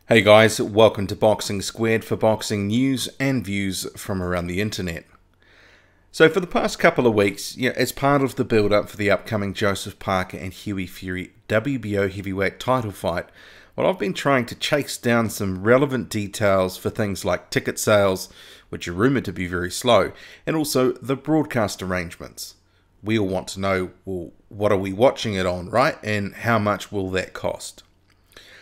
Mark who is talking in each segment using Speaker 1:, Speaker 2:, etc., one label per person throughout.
Speaker 1: Hey guys, welcome to Boxing Squared for boxing news and views from around the internet. So for the past couple of weeks, as part of the build-up for the upcoming Joseph Parker and Hughy Fury WBO heavyweight title fight, I've been trying to chase down some relevant details for things like ticket sales, which are rumoured to be very slow, and also the broadcast arrangements. We all want to know, well, what are we watching it on, right? And how much will that cost?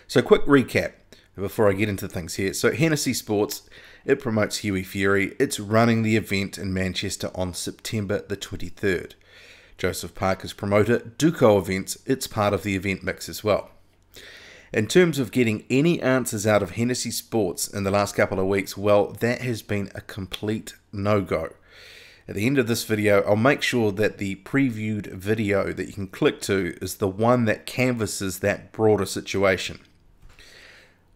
Speaker 1: So quick recap before I get into things here. So Hennessy Sports, it promotes Hughy Fury. It's running the event in Manchester on September the 23rd. Joseph Parker's promoter, Duco Events, it's part of the event mix as well. In terms of getting any answers out of Hennessy Sports in the last couple of weeks, well, that has been a complete no-go. At the end of this video, I'll make sure that the previewed video that you can click to is the one that canvasses that broader situation.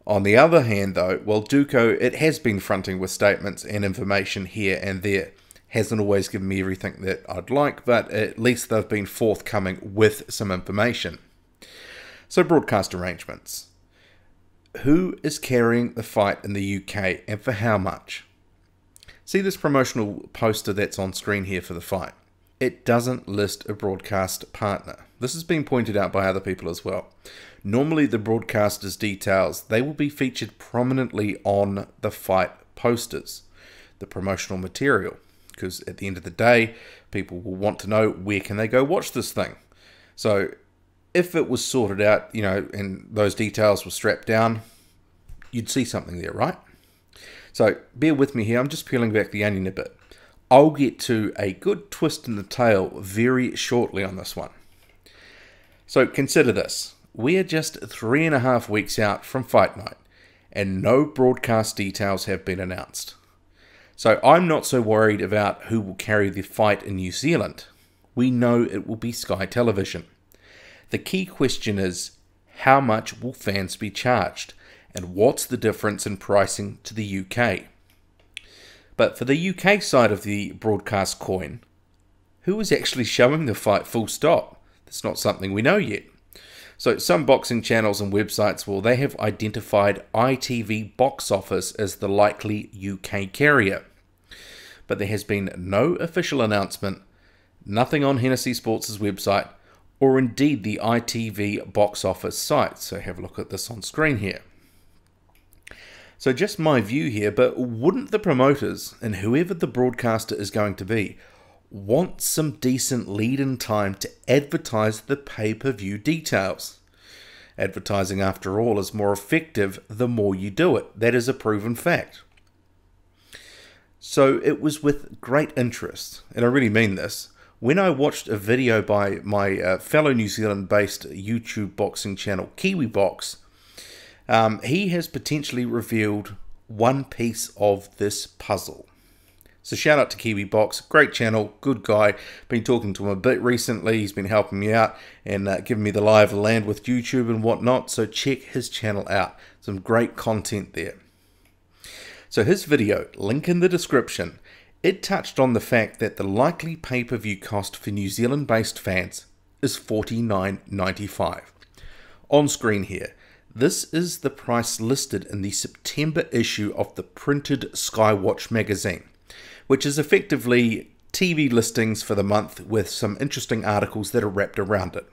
Speaker 1: On the other hand though, well, Duco, it has been fronting with statements and information here and there. Hasn't always given me everything that I'd like, but at least they've been forthcoming with some information. So broadcast arrangements. Who is carrying the fight in the UK and for how much? See this promotional poster that's on screen here for the fight. It doesn't list a broadcast partner. This has been pointed out by other people as well. Normally the broadcaster's details, they will be featured prominently on the fight posters, the promotional material, because at the end of the day, people will want to know where can they go watch this thing. So if it was sorted out, and those details were strapped down, you'd see something there, right? So bear with me here, I'm just peeling back the onion a bit. I'll get to a good twist in the tail very shortly on this one. So consider this. We are just 3.5 weeks out from fight night, and no broadcast details have been announced. So I'm not so worried about who will carry the fight in New Zealand. We know it will be Sky Television. The key question is, how much will fans be charged, and what's the difference in pricing to the UK? But for the UK side of the broadcast coin, who is actually showing the fight full stop? That's not something we know yet. So some boxing channels and websites, well, they have identified ITV Box Office as the likely UK carrier. But there has been no official announcement, nothing on Hennessy Sports' website, or indeed the ITV Box Office site. So have a look at this on screen here. So just my view here, but wouldn't the promoters, and whoever the broadcaster is going to be, want some decent lead-in time to advertise the pay-per-view details? Advertising, after all, is more effective the more you do it. That is a proven fact. So it was with great interest, and I really mean this, when I watched a video by my fellow New Zealand-based YouTube boxing channel, Kiwi Box. He has potentially revealed one piece of this puzzle. So shout out to Kiwi Box, great channel, good guy. Been talking to him a bit recently. He's been helping me out and giving me the lie of the land with YouTube and whatnot. So check his channel out. Some great content there. So his video, link in the description, it touched on the fact that the likely pay-per-view cost for New Zealand-based fans is $49.95. On screen here. This is the price listed in the September issue of the printed Skywatch magazine, which is effectively TV listings for the month with some interesting articles that are wrapped around it.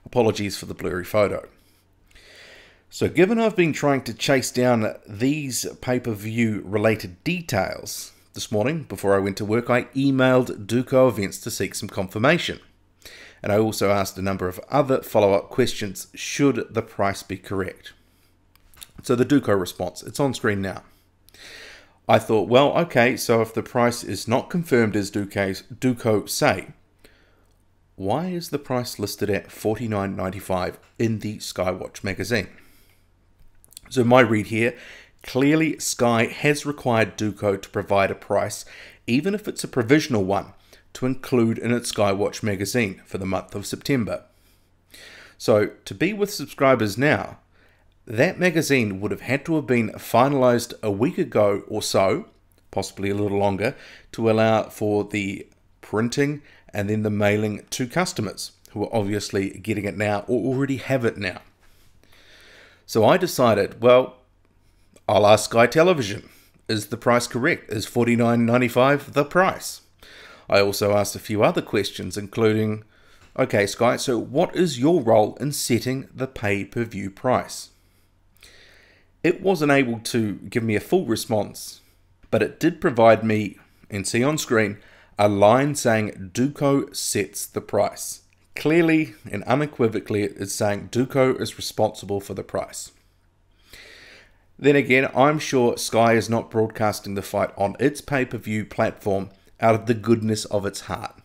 Speaker 1: Apologies for the blurry photo. So given I've been trying to chase down these pay-per-view related details, this morning before I went to work I emailed Duco Events to seek some confirmation. And I also asked a number of other follow-up questions should the price be correct. So the Duco response, it's on screen now. I thought, well, okay, so if the price is not confirmed as Duco say, why is the price listed at $49.95 in the Skywatch magazine? So my read here, clearly Sky has required Duco to provide a price, even if it's a provisional one, to include in its Skywatch magazine for the month of September. So to be with subscribers now, that magazine would have had to have been finalised a week ago or so, possibly a little longer, to allow for the printing and then the mailing to customers who are obviously getting it now or already have it now. So I decided, well, I'll ask Sky Television, is the price correct? Is $49.95 the price? I also asked a few other questions, including, okay Sky, so what is your role in setting the pay-per-view price? It wasn't able to give me a full response, but it did provide me, and see on screen, a line saying Duco sets the price. Clearly and unequivocally it is saying Duco is responsible for the price. Then again, I'm sure Sky is not broadcasting the fight on its pay-per-view platform out of the goodness of its heart.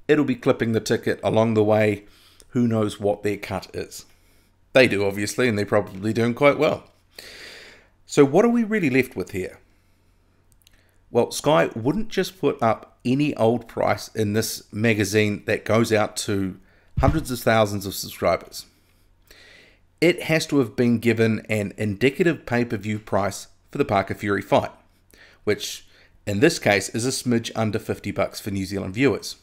Speaker 1: It'll be clipping the ticket along the way. Who knows what their cut is? They do, obviously, and they're probably doing quite well. So what are we really left with here? Well, Sky wouldn't just put up any old price in this magazine that goes out to hundreds of thousands of subscribers. It has to have been given an indicative pay-per-view price for the Parker Fury fight, which in this case is a smidge under $50 for New Zealand viewers.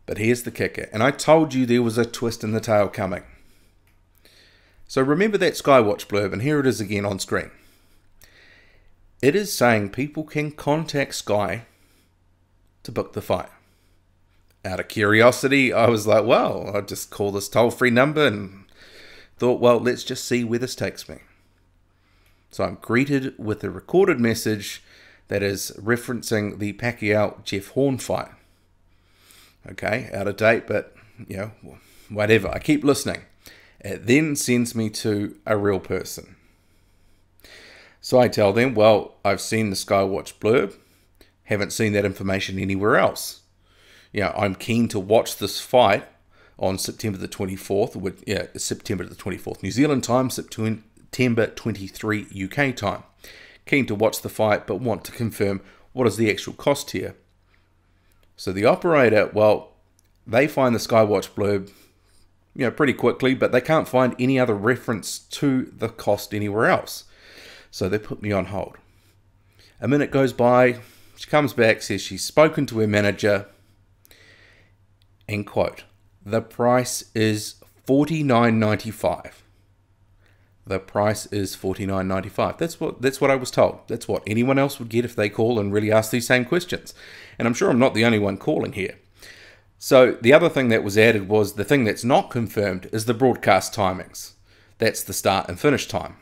Speaker 1: But here's the kicker, and I told you there was a twist in the tale coming. So remember that Skywatch blurb, and here it is again on screen. It is saying people can contact Sky to book the fight. Out of curiosity, I was like, well, I'll just call this toll-free number, and thought, well, let's just see where this takes me. So I'm greeted with a recorded message that is referencing the Pacquiao-Jeff Horn fight. Okay, out of date, but, you know, whatever. I keep listening. It then sends me to a real person. So I tell them, well, I've seen the Skywatch blurb, haven't seen that information anywhere else. You know, I'm keen to watch this fight on September the 24th, September the 24th, New Zealand time, September 23 UK time. Keen to watch the fight, but want to confirm what is the actual cost here. So the operator, well, they find the Skywatch blurb, you know, pretty quickly, but they can't find any other reference to the cost anywhere else. So they put me on hold. A minute goes by, she comes back, says she's spoken to her manager, and quote, the price is $49.95. The price is $49.95. That's what I was told. That's what anyone else would get if they call and really ask these same questions. And I'm sure I'm not the only one calling here. So the other thing that was added was the thing that's not confirmed is the broadcast timings. That's the start and finish time.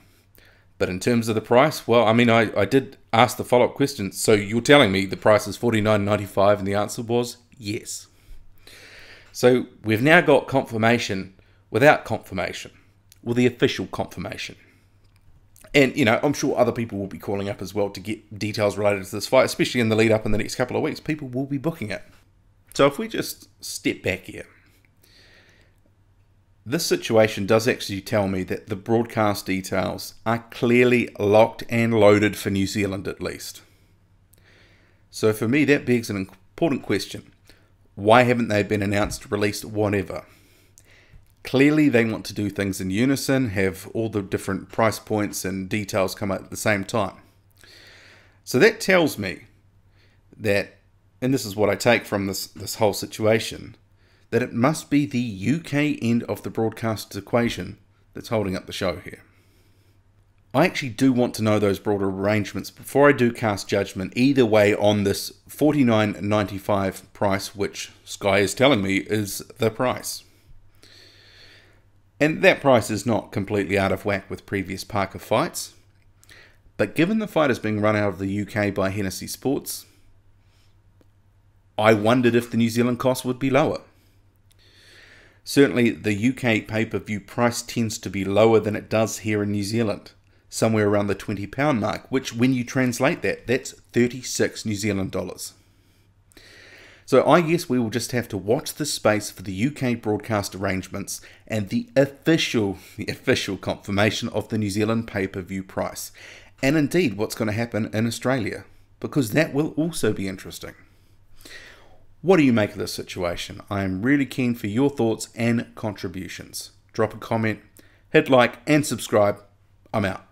Speaker 1: But in terms of the price, well, I mean, I did ask the follow-up question. So you're telling me the price is $49.95, and the answer was yes. So we've now got confirmation without confirmation, or the official confirmation. And, you know, I'm sure other people will be calling up as well to get details related to this fight, especially in the lead up in the next couple of weeks. People will be booking it. So if we just step back here, this situation does actually tell me that the broadcast details are clearly locked and loaded for New Zealand at least. So for me, that begs an important question. Why haven't they been announced, released, whatever? Clearly they want to do things in unison, have all the different price points and details come out at the same time. So that tells me that, and this is what I take from this whole situation, that it must be the UK end of the broadcast equation that's holding up the show here. I actually do want to know those broader arrangements before I do cast judgment either way on this $49.95 price, which Sky is telling me is the price. And that price is not completely out of whack with previous Parker fights. But given the fight is being run out of the UK by Hennessy Sports, I wondered if the New Zealand cost would be lower. Certainly the UK pay-per-view price tends to be lower than it does here in New Zealand. Somewhere around the £20 mark, which when you translate that, that's 36 New Zealand dollars. So I guess we will just have to watch this space for the UK broadcast arrangements and the official confirmation of the New Zealand pay-per-view price. And indeed what's going to happen in Australia, because that will also be interesting. What do you make of this situation? I am really keen for your thoughts and contributions. Drop a comment, hit like and subscribe. I'm out.